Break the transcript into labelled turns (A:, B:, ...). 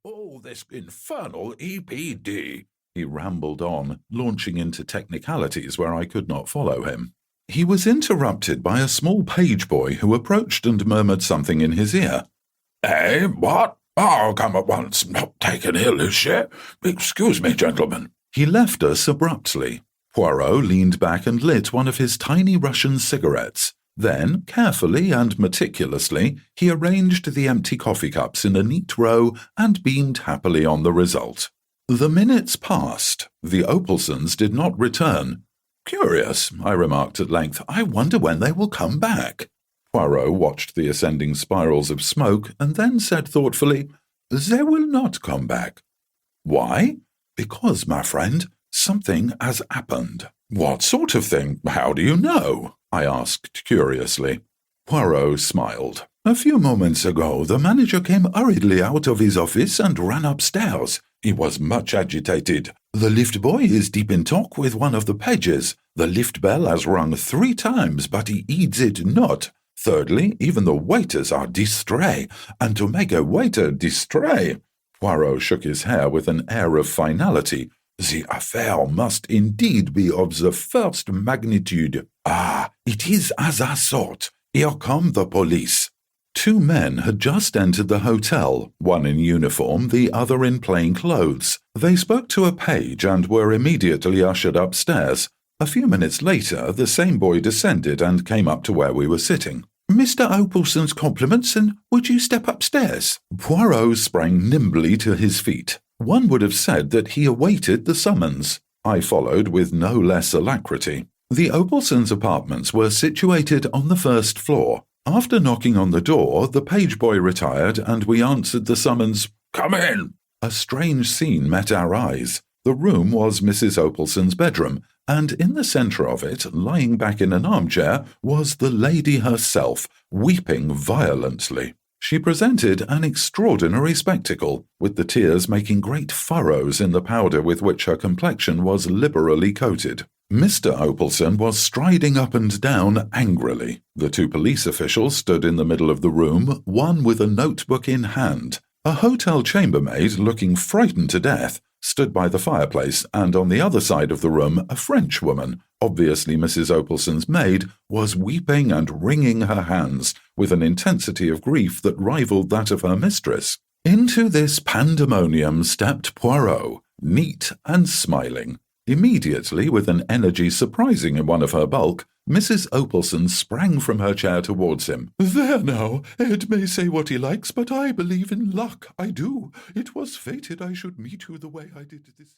A: Oh, this infernal EPD, he rambled on, launching into technicalities where I could not follow him. He was interrupted by a small page boy who approached and murmured something in his ear. "Eh, what? Oh, come at once. Not taken ill, is she? Excuse me, gentlemen." He left us abruptly. Poirot leaned back and lit one of his tiny Russian cigarettes. Then, carefully and meticulously, he arranged the empty coffee cups in a neat row and beamed happily on the result. The minutes passed. The Opalsons did not return. "Curious," I remarked at length. "I wonder when they will come back." Poirot watched the ascending spirals of smoke and then said thoughtfully, "They will not come back." "Why?" "Because, my friend, something has happened." "What sort of thing? How do you know?" I asked curiously. Poirot smiled. "A few moments ago, the manager came hurriedly out of his office and ran upstairs. He was much agitated. The lift boy is deep in talk with one of the pages. The lift bell has rung 3 times, but he heeds it not. Thirdly, even the waiters are distrait, and to make a waiter distrait—" Poirot shook his hair with an air of finality. "The affair must indeed be of the first magnitude. Ah, it is as I thought. Here come the police." 2 men had just entered the hotel, one in uniform, the other in plain clothes. They spoke to a page and were immediately ushered upstairs. A few minutes later, the same boy descended and came up to where we were sitting. "Mr. Opalson's compliments, and would you step upstairs?" Poirot sprang nimbly to his feet. One would have said that he awaited the summons. I followed with no less alacrity. The Opalsons' apartments were situated on the 1st floor. After knocking on the door, the page boy retired and we answered the summons, "Come in." A strange scene met our eyes. The room was Mrs. Opalson's bedroom, and in the centre of it, lying back in an armchair, was the lady herself, weeping violently. She presented an extraordinary spectacle, with the tears making great furrows in the powder with which her complexion was liberally coated. Mr. Opalson was striding up and down angrily. The 2 police officials stood in the middle of the room, one with a notebook in hand. A hotel chambermaid, looking frightened to death, stood by the fireplace, and on the other side of the room a Frenchwoman, obviously Mrs. Opalson's maid, was weeping and wringing her hands with an intensity of grief that rivaled that of her mistress. Into this pandemonium stepped Poirot, neat and smiling. Immediately, with an energy surprising in one of her bulk, Mrs. Opalson sprang from her chair towards him. "There now, Ed may say what he likes, but I believe in luck, I do. It was fated I should meet you the way I did this."